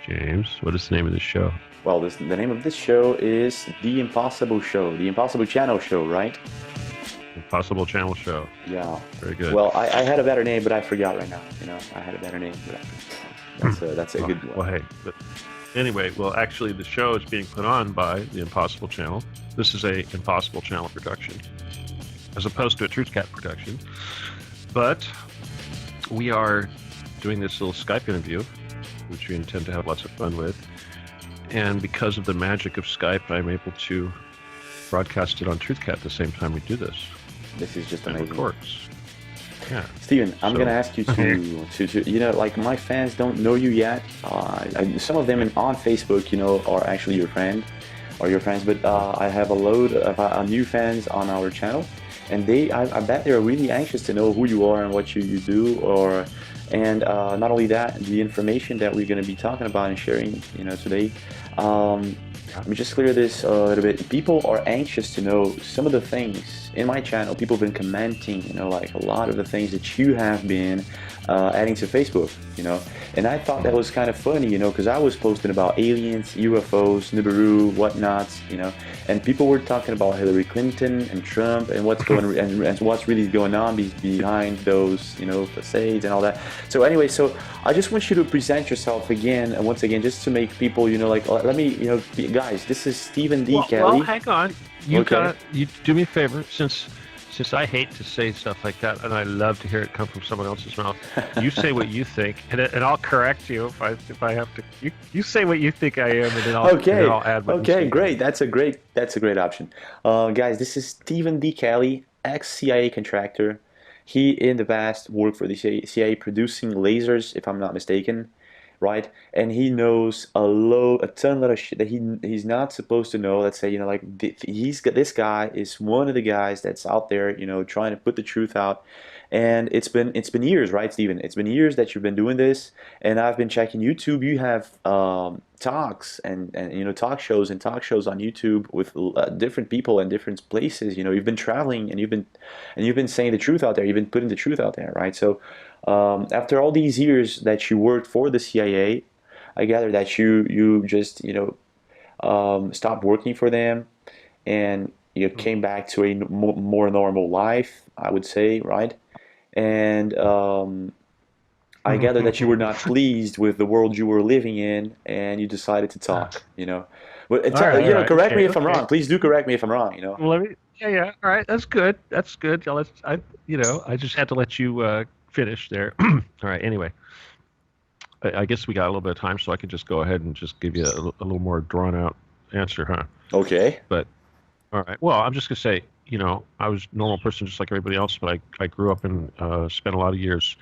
James, what is the name of the show? Well, the name of this show is The Impossible Show, the Impossible Channel Show, right? Impossible Channel Show. Yeah. Very good. Well, I had a better name, but I forgot right now. I had a better name, but I forgot. That's a good one. Well, hey, but anyway, actually, the show is being put on by the Impossible Channel. This is a Impossible Channel production, as opposed to a Truth Cat production. But we are doing this little Skype interview, which we intend to have lots of fun with. And because of the magic of Skype, I'm able to broadcast it on TruthCat at the same time we do this. This is just and amazing. Of course. Yeah. Steven, I'm going to ask you to, like my fans don't know you yet. Some of them on Facebook, are actually your friends, but I have a load of new fans on our channel. And I bet they're really anxious to know who you are and what you do, and not only that, the information that we're going to be talking about and sharing, today. Let me just clear this a little bit. People are anxious to know some of the things in my channel. People have been commenting, like a lot of the things that you have been adding to Facebook, and I thought that was kind of funny, because I was posting about aliens, UFOs, Nibiru, whatnots, and people were talking about Hillary Clinton and Trump and what's going and what's really going on behind those, facades and all that. So anyway, so I just want you to present yourself again, and once again, just to make people, let me, guys, this is Stephen D. Kelly. Well, hang on. You do me a favor, since I hate to say stuff like that, and I love to hear it come from someone else's mouth. You say what you think, and I'll correct you if I have to. You say what you think I am, and then I'll add what you say. Great. That's a great option. Guys, this is Stephen D. Kelly, ex-CIA contractor. He in the past worked for the CIA producing lasers, if I'm not mistaken. Right, and he knows a ton of shit that he's not supposed to know. Let's say, this guy is one of the guys that's out there, trying to put the truth out. And it's been years, right, Steven? It's been years that you've been doing this, and I've been checking YouTube. You have talks and talk shows on YouTube with different people and different places. You've been traveling, and you've been saying the truth out there. You've been putting the truth out there, right? So after all these years that you worked for the CIA, I gather that you just stopped working for them, and you came back to a more normal life, I would say, right? And I gather that you were not pleased with the world you were living in, and you decided to talk. But correct me if I'm wrong. Please do correct me if I'm wrong. Let me. Yeah. All right. That's good. I just had to let you finish there. All right. Anyway, I guess we got a little bit of time, so I could just go ahead and just give you a little more drawn out answer, huh? Okay. But all right. Well, I'm just gonna say, I was a normal person just like everybody else, but I grew up and spent a lot of years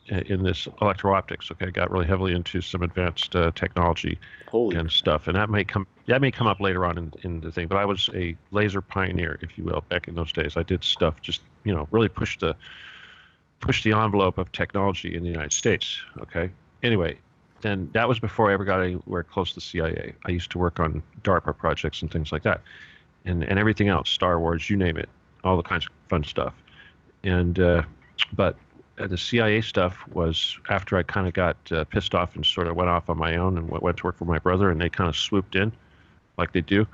in this electro-optics. Okay, I got really heavily into some advanced technology and stuff, and that may come up later on in the thing. But I was a laser pioneer, if you will, back in those days. I did stuff just really push the envelope of technology in the United States. Okay. Anyway, then that was before I ever got anywhere close to the CIA. I used to work on DARPA projects and things like that. And everything else, Star Wars, you name it, all the kinds of fun stuff. And but the CIA stuff was after I kind of got pissed off and sort of went off on my own and went to work for my brother, and they kind of swooped in, like they do.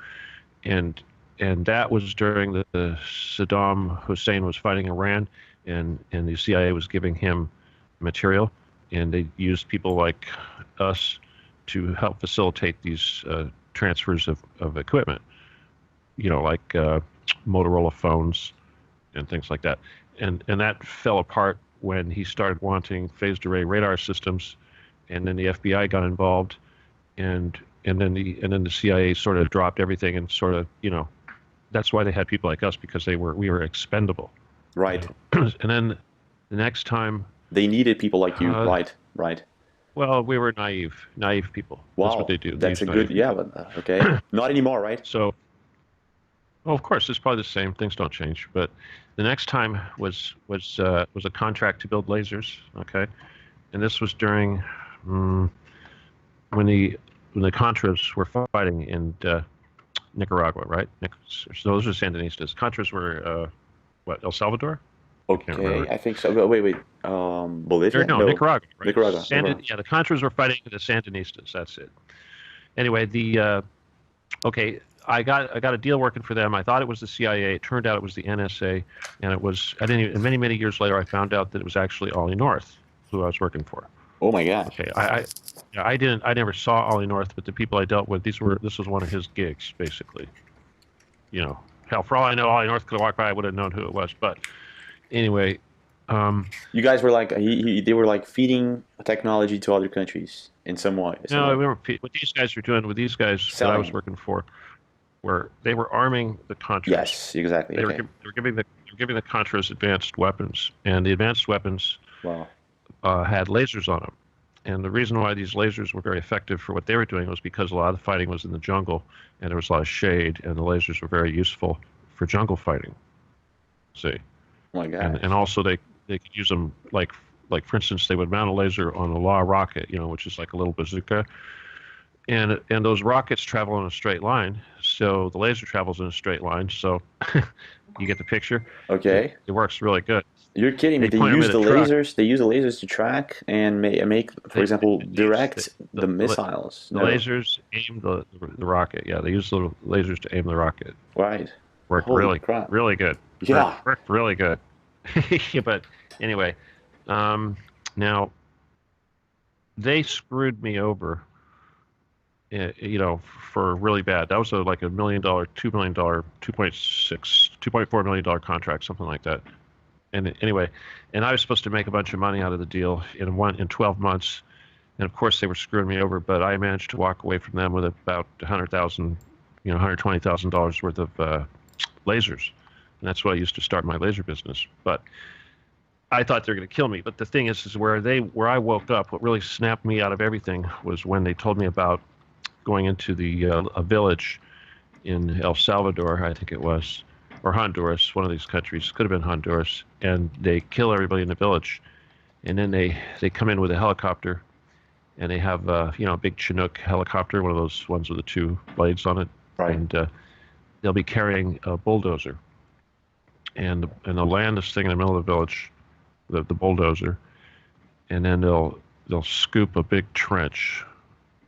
And that was during the Saddam Hussein was fighting Iran, and the CIA was giving him material, and they used people like us to help facilitate these transfers of equipment. Like Motorola phones and things like that. And that fell apart when he started wanting phased array radar systems, and then the FBI got involved, and then the CIA sort of dropped everything and sort of, that's why they had people like us, because we were expendable. Right. And then the next time they needed people like you, right. Well, we were naive people. Wow. That's what they do. That's a good, but okay. Not anymore, right? So, well, of course, it's probably the same. Things don't change. But the next time was a contract to build lasers. Okay, and this was during when the Contras were fighting in Nicaragua, right? So those are Sandinistas. Contras were El Salvador. I can't remember. Okay, I think so. But wait. Or Bolivia? no, No, Nicaragua, right? Nicaragua. Nicaragua. Yeah, the Contras were fighting the Sandinistas. That's it. Anyway, okay, I got a deal working for them. I thought it was the CIA. It turned out it was the NSA, and it was. I didn't even, many years later, I found out that it was actually Ollie North, who I was working for. Oh my gosh. Okay, yeah, I never saw Ollie North, but the people I dealt with, this was one of his gigs, basically. Hell, for all I know, Ollie North could have walked by, I would have known who it was. But anyway, You guys were like they were like feeding technology to other countries in some way. Some no, I way. remember what these guys were doing with these guys that I was Selling. working for, where they were arming the Contras. Yes, exactly. They were, Okay. they were giving the Contras advanced weapons, and the advanced weapons Wow. had lasers on them. And the reason why these lasers were very effective for what they were doing was because a lot of the fighting was in the jungle, and there was a lot of shade, and the lasers were very useful for jungle fighting. See, Oh my gosh. and also they could use them like for instance, they would mount a laser on a law rocket, which is like a little bazooka, and those rockets travel in a straight line, so the laser travels in a straight line. So you get the picture. Okay. It works really good. You're kidding me. They They point them use at the a truck. lasers. They use the lasers to track and make for example, They use direct the missiles. the No. lasers aim the rocket. Yeah, they use the lasers to aim the rocket. Right. Worked Holy crap. really good. Yeah. Worked really good. But anyway, now they screwed me over. For really bad. That was like $1 million, $2 million, 2.6, $2.4 million contract, something like that. And anyway, and I was supposed to make a bunch of money out of the deal in 12 months. And of course, they were screwing me over, but I managed to walk away from them with about $120,000 worth of lasers, and that's what I used to start my laser business. But I thought they were going to kill me. But the thing is where I woke up. What really snapped me out of everything was when they told me about going into a village in El Salvador, I think it was, or Honduras, one of these countries. Could have been Honduras, and they kill everybody in the village, and then they come in with a helicopter. And they have, a big Chinook helicopter, one of those ones with the two blades on it. Right. And they'll be carrying a bulldozer. And they'll land this thing in the middle of the village, the bulldozer. And then they'll scoop a big trench.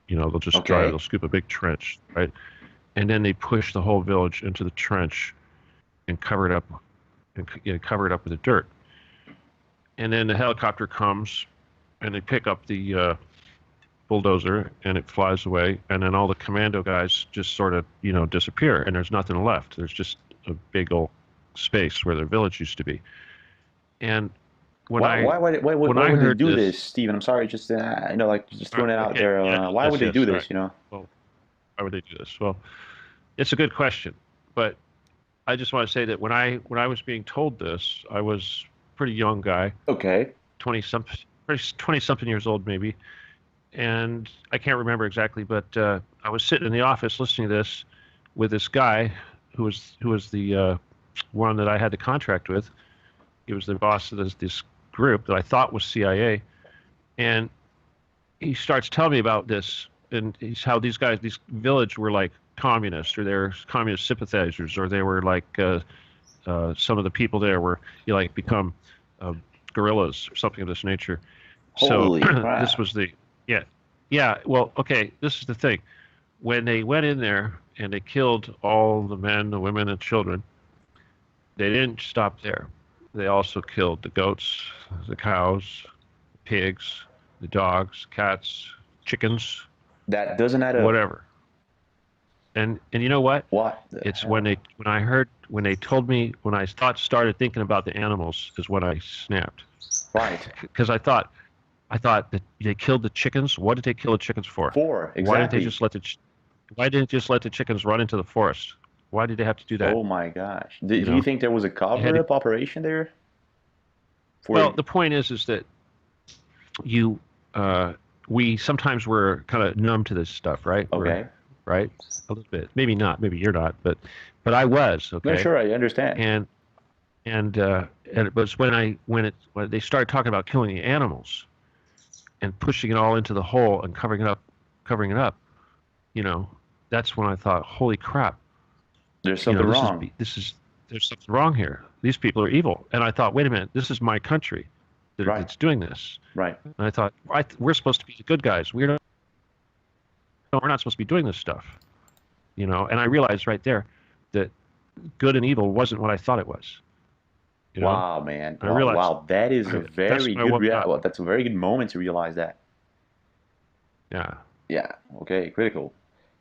They'll just they'll scoop a big trench, right? And then they push the whole village into the trench and cover it up, with the dirt. And then the helicopter comes, and they pick up the bulldozer, and it flies away, and then all the commando guys just sort of disappear, and there's nothing left. There's just a big old space where their village used to be. And why would they do this, Steven? I'm sorry, just just throwing it out there. Why would they do this? Well, why would they do this? Well, it's a good question, but I just want to say that when I was being told this, I was a pretty young guy. Okay. 20-something years old, maybe. And I can't remember exactly, but I was sitting in the office listening to this with this guy who was the one that I had the contract with. He was the boss of this group that I thought was CIA, and he starts telling me about this, and he's how these village were like communists, or they're communist sympathizers, or they were like some of the people there were become guerrillas or something of this nature. Holy crap. This was yeah. Well, okay. This is the thing. When they went in there and they killed all the men, the women, and children, they didn't stop there. They also killed the goats, the cows, the pigs, the dogs, cats, chickens. That doesn't add up. Whatever. And you know what? What? It's when they told me, when I started thinking about the animals, is when I snapped. Right. Because I thought that they killed the chickens. What did they kill the chickens for? Exactly. Why didn't they just let the chickens run into the forest? Why did they have to do that? Oh my gosh. Do you think there was a cover-up operation there? Well, the point is that we sometimes were kind of numb to this stuff, right? Okay. Right? A little bit. Maybe not. Maybe you're not. But I was. Okay. No, sure, I understand. And it was when they started talking about killing the animals and pushing it all into the hole and covering it up, that's when I thought, holy crap. There's something wrong. This there's something wrong here. These people are evil. And I thought, wait a minute, this is my country Right. that's doing this. Right. And I thought, we're supposed to be the good guys. We're not supposed to be doing this stuff, you know. And I realized right there that good and evil wasn't what I thought it was. You know? Wow, man. I Wow, realized wow, that is a that's very when I good woke up. well, that's a very good moment to realize that. Yeah. Yeah, okay, critical.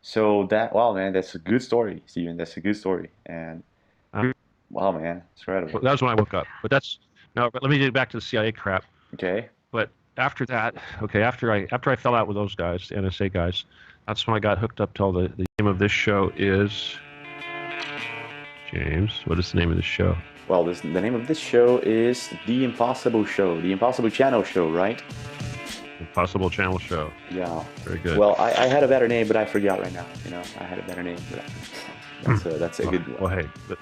So that, wow, man, that's a good story, Steven. That's a good story. And Um, wow, man, it's incredible. that was when I woke up. But that's no. But let me get back to the CIA crap. Okay. But after that, okay, after I fell out with those guys, the NSA guys, that's when I got hooked up to all the name of this show is James. What is the name of this show? Well, the name of this show is The Impossible Show, the Impossible Channel show, right? Impossible Channel show. Yeah. Very good. Well, I had a better name, but I forgot right now. You know, I had a better name, but that's a good one. Well, hey, but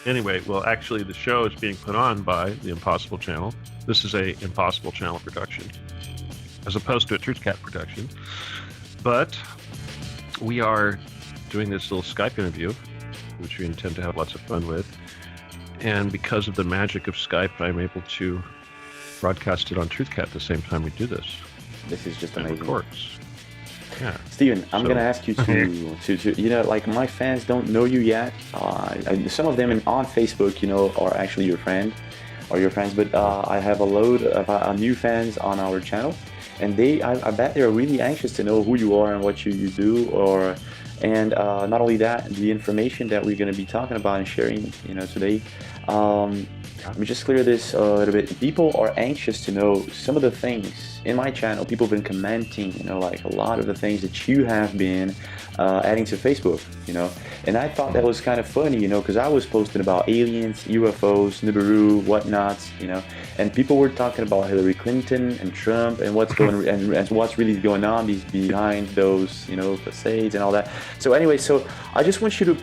anyway, well, actually, the show is being put on by the Impossible Channel. This is a Impossible Channel production, as opposed to a Truth Cat production. But we are doing this little Skype interview, which we intend to have lots of fun with. And because of the magic of Skype, I'm able to broadcast it on Truth Cat at the same time we do this. This is just And it amazing. records. Yeah. Steven, I'm So- gonna ask you to you know, like my fans don't know you yet. Some of them on Facebook, you know, are actually your friend or your friends, but I have a load of new fans on our channel, and I bet they're really anxious to know who you are and what you do, and not only that, the information that we're gonna be talking about and sharing, you know, today. Let me just clear this a little bit. People are anxious to know some of the things in my channel. People have been commenting, you know, like a lot of the things that you have been adding to Facebook, you know. And I thought that was kind of funny, you know, because I was posting about aliens, UFOs, Nibiru, whatnot, you know, and people were talking about Hillary Clinton and Trump and what's going and what's really going on behind those, you know, facades and all that. So anyway, so I just want you to